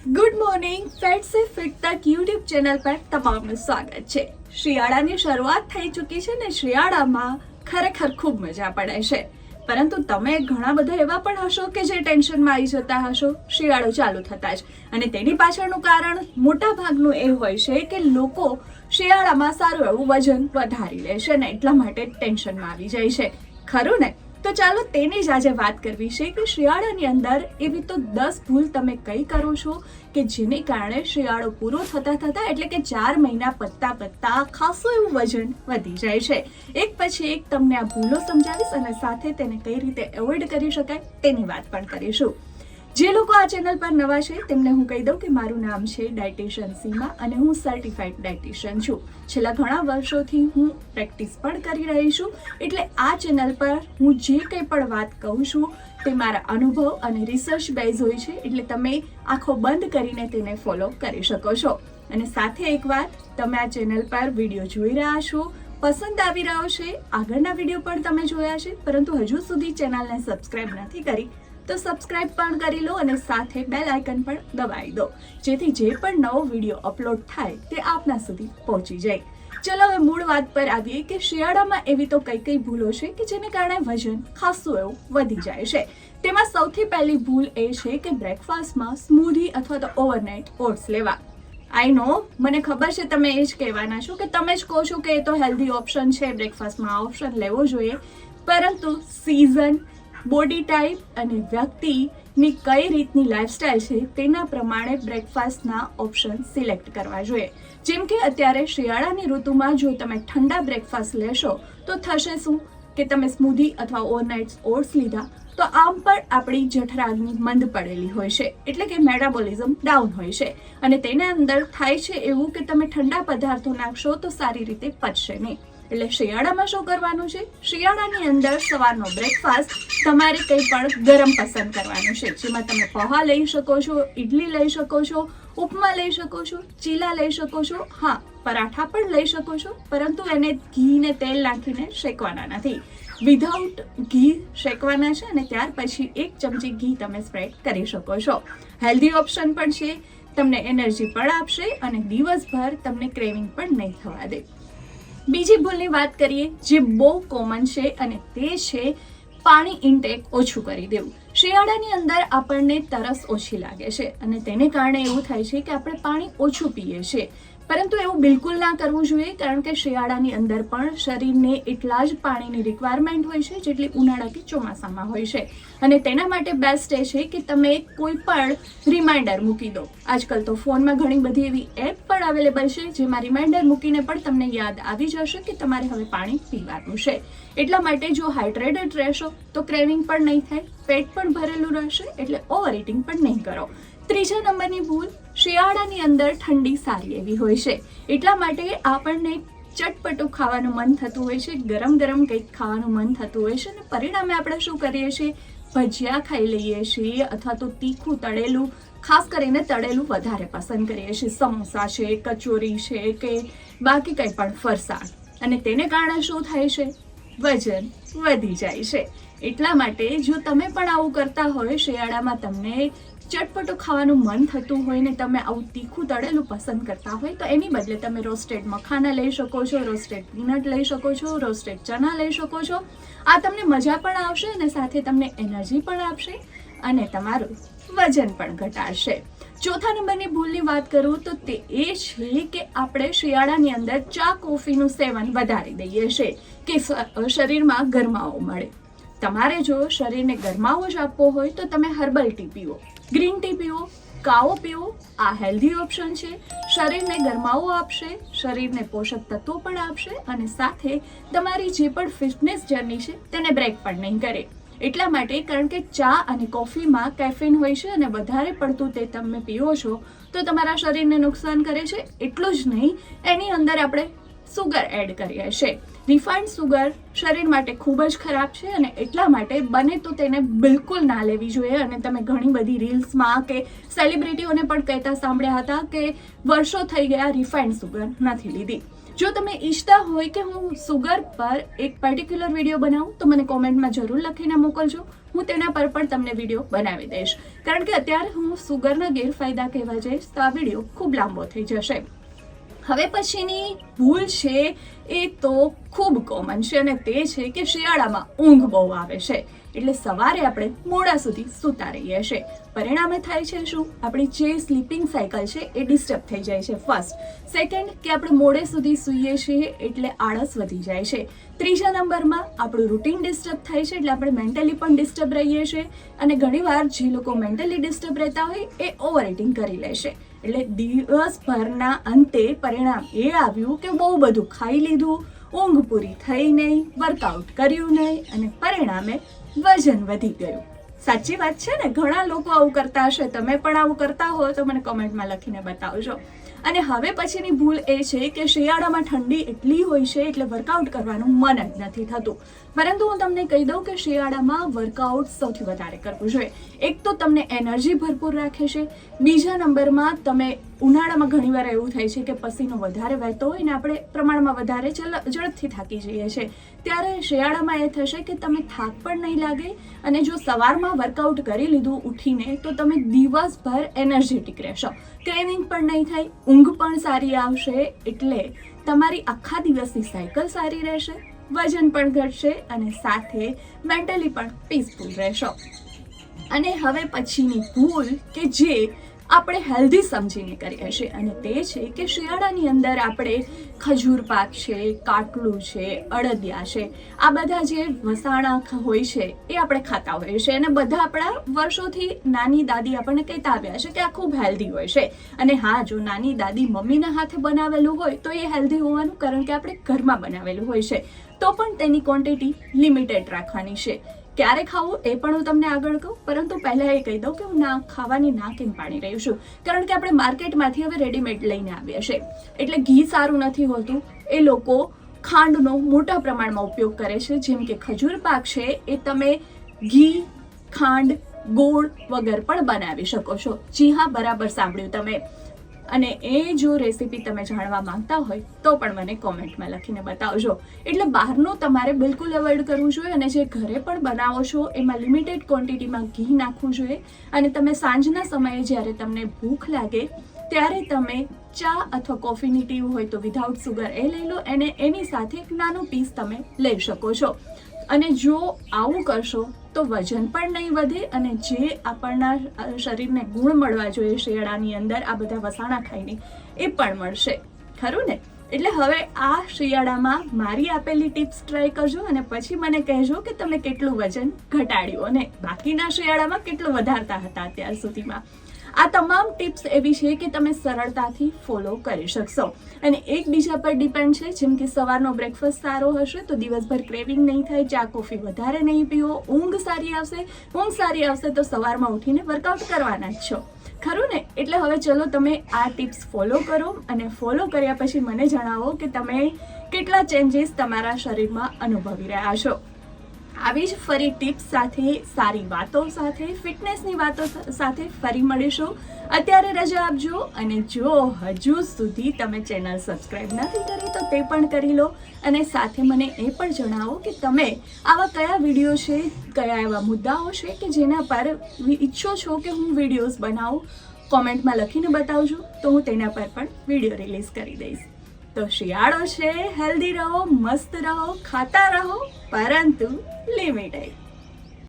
Good morning fat સે fit તક YouTube channel પર તમામનું સ્વાગત છે। શિયાળાની શરૂઆત થઈ ચૂકી છે ને શિયાળામાં ખરેખર ખૂબ મજા પડે છે, પરંતુ તમે ઘણા બધા એવા પણ હશો કે જે ટેન્શનમાં આવી જતા હશો શિયાળો ચાલુ થતા જ, અને તેની પાછળનું કારણ મોટા ભાગનું એ હોય છે કે લોકો શિયાળામાં સારું એવું વજન વધારી લે છે ને એટલા માટે ટેન્શનમાં આવી જાય છે, ખરું ને? તો ચાલો તેની જ આજે વાત કરવી છે કે શિયાળાની અંદર એવી તો 10 ભૂલ તમે કઈ કરો છો કે જેને કારણે શિયાળો પૂરો થતા એટલે કે 4 મહિના પત્તા ખાસું એવું વજન વધી જાય છે। એક પછી એક તમને આ ભૂલો સમજાવીશ અને સાથે તેને કઈ રીતે એવોઇડ કરી શકાય તેની વાત પણ કરીશું। જે લોકો આ ચેનલ પર નવા છે તેમને હું કહી દઉં કે મારું નામ છે ડાયટિશિયન સીમા અને હું સર્ટિફાઈડ ડાયટિશિયન છું। છેલ્લા ઘણા વર્ષોથી હું પ્રેક્ટિસ પણ કરી રહી છું, એટલે આ ચેનલ પર હું જે કંઈ પણ વાત કહું છું તે મારા અનુભવ અને રિસર્ચ બેઝ હોય છે, એટલે તમે આંખો બંધ કરીને તેને ફોલો કરી શકો છો। અને સાથે એકવાર તમે આ ચેનલ પર વિડીયો જોઈ રહ્યા છો, પસંદ આવી રહ્યો છે, આગળના વિડીયો પણ તમે જોયા છે, પરંતુ હજુ સુધી ચેનલને સબસ્ક્રાઇબ નથી કરી તો સબસ્ક્રાઇબ પણ કરી લો અને સાથે બેલ આઇકન પણ દબાવી દો, જેથી જે પણ નવો વિડીયો અપલોડ થાય તે આપના સુધી પહોંચી જાય। ચલો હવે મૂળ વાત પર આવીએ કે શિયાળામાં એવી તો કઈ ભૂલો છે કે જેને કારણે વજન ખાસું એવું વધી જાય છે। તેમાં સૌથી પહેલી ભૂલ એ છે કે બ્રેકફાસ્ટમાં સ્મૂધી અથવા તો ઓવરનાઇટ ઓટ્સ લેવા। આઈ નો, મને ખબર છે તમે એ જ કહેવાના છો કે તમે જ કહો છો કે એ તો હેલ્ધી ઓપ્શન છે, બ્રેકફાસ્ટમાં આ ઓપ્શન લેવો જોઈએ, પરંતુ સિઝન, બોડી ટાઈપ અને વ્યક્તિની કઈ રીતની લાઈફસ્ટાઈલ છે તેના પ્રમાણે બ્રેકફાસ્ટના ઓપ્શન સિલેક્ટ કરવા જોઈએ। જેમ કે અત્યારે શિયાળાની ઋતુમાં જો તમે ઠંડા બ્રેકફાસ્ટ લેશો તો થશે શું કે તમે સ્મૂધી અથવા ઓવરનાઇટ ઓટ્સ લીધા તો આમ પણ આપણી જઠરાગ્નિ મંદ પડેલી હોય છે, એટલે કે મેટાબોલિઝમ ડાઉન હોય છે, અને તેના અંદર થાય છે એવું કે તમે ઠંડા પદાર્થો નાખશો તો સારી રીતે પચશે નહીં। એટલે શિયાળામાં શું કરવાનું છે? શિયાળાની અંદર સવારનો બ્રેકફાસ્ટ તમારે કંઈ પણ ગરમ પસંદ કરવાનું છે, જેમાં તમે પૌવા લઈ શકો છો, ઇડલી લઈ શકો છો, ઉપમા લઈ શકો છો, ચીલા લઈ શકો છો, હા પરાઠા પણ લઈ શકો છો, પરંતુ એને ઘી ને તેલ નાખીને શેકવાના નથી, વિધાઉટ ઘી શેકવાના છે, અને ત્યાર પછી 1 ચમચી ઘી તમે સ્પ્રેડ કરી શકો છો। હેલ્ધી ઓપ્શન પણ છે, તમને એનર્જી પણ આપશે અને દિવસભર તમને ક્રેવિંગ પણ નહીં થવા દે। બીજી ભૂલની વાત કરીએ જે બહુ કોમન છે, અને તે છે પાણી ઇન્ટેક ઓછું કરી દેવું। શિયાળાની અંદર આપણને તરસ ઓછી લાગે છે અને તેને કારણે એવું થાય છે કે આપણે પાણી ઓછું પીએ છીએ, પરંતુ એવું બિલકુલ ના કરવું જોઈએ, કારણ કે શિયાળાની અંદર પણ શરીરને એટલા જ પાણીની રિક્વાયરમેન્ટ હોય છે જેટલી ઉનાળા કે ચોમાસામાં હોય છે, અને તેના માટે બેસ્ટ એ છે કે તમે કોઈ પણ રિમાઇન્ડર મૂકી દો। આજકાલ તો ફોનમાં ઘણી બધી એવી એપ પણ અવેલેબલ છે જેમાં રિમાઇન્ડર મૂકીને પણ તમને યાદ આવી જશે કે તમારે હવે પાણી પીવાનું છે। એટલા માટે જો હાઇડ્રેટેડ રહેશો તો ક્રેવિંગ પણ નહીં થાય, પેટ પણ ભરેલું રહેશે, એટલે ઓવર ઇટિંગ પણ નહીં કરો। ત્રીજા નંબરની ભૂલ, શિયાળાની અંદર ઠંડી સારી એવી હોય છે, એટલા માટે આપણને ચટપટું ખાવાનું મન થતું હોય છે, ગરમ કંઈક ખાવાનું મન થતું હોય છે, અને પરિણામે આપણે શું કરીએ છીએ? ભજીયા ખાઈ લઈએ છીએ, અથવા તો તીખું તળેલું, ખાસ કરીને તળેલું વધારે પસંદ કરીએ છીએ, સમોસા છે, કચોરી છે કે બાકી કંઈ પણ ફરસાણ, અને તેને કારણે શું થાય છે? વજન વધી જાય છે। એટલા માટે જો તમે પણ આવું કરતા હોય, શિયાળામાં તમને ચટપટું ખાવાનું મન થતું હોય ને તમે આવું તીખું તળેલું પસંદ કરતા હોય તો એની બદલે તમે રોસ્ટેડ મખાના લઈ શકો છો, રોસ્ટેડ પીનટ લઈ શકો છો, રોસ્ટેડ ચના લઈ શકો છો। આ તમને મજા પણ આવશે અને સાથે તમને એનર્જી પણ આપશે અને તમારું વજન પણ ઘટાડશે। ચોથા નંબરની ભૂલની વાત કરું તો તે એ છે કે આપણે શિયાળાની અંદર ચા કોફીનું સેવન વધારી દઈએ છીએ કે શરીરમાં ગરમાવો મળે। તમારે જો શરીરને ગરમાવો જ આપવો હોય તો તમે હર્બલ ટી પીવો, ગ્રીન ટી પીવો, કાવો પીવો, આ હેલ્ધી ઓપ્શન છે, શરીરને ગરમાવો આપશે, શરીરને પોષક તત્વો પણ આપશે, અને સાથે તમારી જે પણ ફિટનેસ જર્ની છે તેને બ્રેક પણ નહીં કરે। એટલા માટે, કારણ કે ચા અને કોફીમાં કેફીન હોય છે અને વધારે પડતું તે તમે પીવો છો તો તમારા શરીરને નુકસાન કરે છે। એટલું જ નહીં, એની અંદર આપણે સુગર એડ કરીએ છીએ। રિફાઇન્ડ સુગર શરીર માટે ખૂબ જ ખરાબ છે, અને એટલા માટે બને તો તેને બિલકુલ ના લેવી જોઈએ। અને તમે ઘણી બધી રીલ્સમાં કે સેલિબ્રિટીઓને પણ કહેતા સાંભળ્યા હતા કે વર્ષો થઈ ગયા રિફાઇન્ડ સુગર નથી લીધી। જો તમે ઈચ્છતા હોય કે હું સુગર પર એક પર્ટિક્યુલર વિડીયો બનાવું તો મને કોમેન્ટમાં જરૂર લખીને મોકલજો, હું તેના પર પણ તમને વિડીયો બનાવી દઈશ, કારણ કે અત્યારે હું સુગરના ગેરફાયદા કહેવા જઈશ તો આ વિડીયો ખૂબ લાંબો થઈ જશે. હવે પછીની ભૂલ છે એ તો ખૂબ કોમન છે અને તે છે કે શિયાળામાં ઊંઘ બહુ આવે છે, એટલે સવારે આપણે મોડા સુધી સૂતા રહીએ છીએ. પરિણામે થાય છે શું? આપણી જે સ્લીપિંગ સાયકલ છે એ ડિસ્ટર્બ થઈ જાય છે ફર્સ્ટ. સેકન્ડ કે આપણે મોડે સુધી સૂઈએ છીએ એટલે આળસ વધી જાય છે. ત્રીજા નંબરમાં આપણું રૂટીન ડિસ્ટર્બ થાય છે એટલે આપણે મેન્ટલી પણ ડિસ્ટર્બ રહીએ છીએ અને ઘણીવાર જે લોકો મેન્ટલી ડિસ્ટર્બ રહેતા હોય એ ઓવર ઇટિંગ કરી લે છે. એટલે દિવસભરના અંતે પરિણામ એ આવ્યું કે બહુ બધું ખાઈ લીધું, ઊંઘ પૂરી થઈ નહીં, વર્કઆઉટ કર્યું નહીં અને પરિણામે વજન વધી ગયું. સાચી વાત છે ને? ઘણા લોકો આવું કરતા હશે. તમે પણ આવું કરતા હો તો મને કોમેન્ટમાં લખીને બતાવજો. અને હવે પછીની ભૂલ એ છે કે શિયાળામાં ઠંડી એટલી હોય છે એટલે વર્કઆઉટ કરવાનું મન જ નથી થતું. પરંતુ હું તમને કહી દઉં કે શિયાળામાં વર્કઆઉટ સૌથી વધારે કરવું જોઈએ. એક તો તમને એનર્જી ભરપૂર રાખે છે, બીજા નંબરમાં તમે ઉનાળામાં ઘણીવાર એવું થાય છે કે પસીનો વધારે વહેતો હોય ને આપણે પ્રમાણમાં વધારે ઝડપથી થાકી જઈએ છીએ, ત્યારે શિયાળામાં એ થશે કે તમે થાક પણ નહીં લાગે અને જો સવારમાં વર્કઆઉટ કરી લીધું ઉઠીને તો તમે દિવસભર એનર્જેટિક રહેશો, ક્રેવિંગ પણ નહીં થાય, ઊંઘ પણ સારી આવશે, એટલે તમારી આખા દિવસની સાયકલ સારી રહેશે, વજન પણ ઘટશે અને સાથે મેન્ટલી પણ પીસફુલ રહેશો. અને હવે પછીની ભૂલ કે જે આપણે હેલ્ધી સમજીને કરીએ છીએ અને તે છે કે શિયાળાની અંદર આપણે ખજૂર પાક છે, કાટલું છે, અડદિયા છે, આ બધા જે વસાણા હોય છે એ આપણે ખાતા હોઈએ છીએ અને બધા આપણા વર્ષોથી નાની દાદી આપણને કહેતા આવ્યા છે કે આ ખૂબ હેલ્ધી હોય છે. અને હા, જો નાની દાદી મમ્મીના હાથે બનાવેલું હોય તો એ હેલ્ધી હોવાનું, કારણ કે આપણે ઘરમાં બનાવેલું હોય છે, તો પણ તેની ક્વોન્ટિટી લિમિટેડ રાખવાની છે. ક્યારે ખાવું એ પણ હું તમને આગળ કહું, પરંતુ પહેલાં એ કહી દઉં કે હું ખાવાની ના કેમ પાડી રહી છું, કારણ કે આપણે માર્કેટમાંથી હવે રેડીમેડ લઈને આવ્યા છે એટલે ઘી સારું નથી હોતું. એ લોકો ખાંડનો મોટા પ્રમાણમાં ઉપયોગ કરે છે. જેમ કે ખજૂર પાક છે એ તમે ઘી, ખાંડ, ગોળ વગર પણ બનાવી શકો છો. જી હા, બરાબર સાંભળ્યું તમે. અને એ જો રેસીપી તમે જાણવા માંગતા હોય તો પણ મને કોમેન્ટમાં લખીને બતાવજો. એટલે બહારનું તમારે બિલકુલ અવોઇડ કરવું જોઈએ અને જે ઘરે પણ બનાવો છો એમાં લિમિટેડ ક્વોન્ટિટીમાં ઘી નાખવું જોઈએ. અને તમે સાંજના સમયે જ્યારે તમને ભૂખ લાગે ત્યારે તમે ચા અથવા કોફીની ટી હોય તો વિધાઉટ સુગર એ લઈ લો અને એની સાથે એક નાનું પીસ તમે લઈ શકો છો. અને જો આવું કરશો તો વજન પણ નહીં વધે અને જે આપણના શરીરને ગુણ મળવા જોઈએ શિયાળાની અંદર આ બધા વસાણા ખાઈને એ પણ મળશે. ખરું ને? એટલે હવે આ શિયાળામાં મારી આપેલી ટિપ્સ ટ્રાય કરજો અને પછી મને કહેજો કે તમે કેટલું વજન ઘટાડ્યું અને બાકીના શિયાળામાં કેટલું વધારતા હતા અત્યાર સુધીમાં. આ તમામ ટિપ્સ એવી છે કે તમે સરળતાથી ફોલો કરી શકશો અને એકબીજા પર ડિપેન્ડ છે. જેમ કે સવારનો બ્રેકફાસ્ટ સારો હશે તો દિવસભર ક્રેવિંગ નહીં થાય, ચા કોફી વધારે નહીં પીવો, ઊંઘ સારી આવશે તો સવારમાં ઉઠીને વર્કઆઉટ કરવાના જ છો. ખરું ને? એટલે હવે ચલો તમે આ ટિપ્સ ફોલો કરો અને ફોલો કર્યા પછી મને જણાવો કે તમે કેટલા ચેન્જીસ તમારા શરીરમાં અનુભવી રહ્યા છો. આવી જ ફરી ટિપ્સ સાથે, સારી વાતો સાથે, ફિટનેસની વાતો સાથે ફરી મળીશું. અત્યારે રજા આપજો અને જો હજુ સુધી તમે ચેનલ સબસ્ક્રાઇબ નથી કરી તો તે પણ કરી લો અને સાથે મને એ પણ જણાવો કે તમે આવા કયા વિડીયો છે, કયા એવા મુદ્દાઓ છે કે જેના પર ઈચ્છો છો કે હું વિડીયોઝ બનાવું. કોમેન્ટમાં લખીને બતાવજો તો હું તેના પર પણ વિડીયો રિલીઝ કરી દઈશ. તો શિયાળો છે, હેલ્ધી રહો, મસ્ત રહો, ખાતા રહો, પરંતુ લિમિટેડ.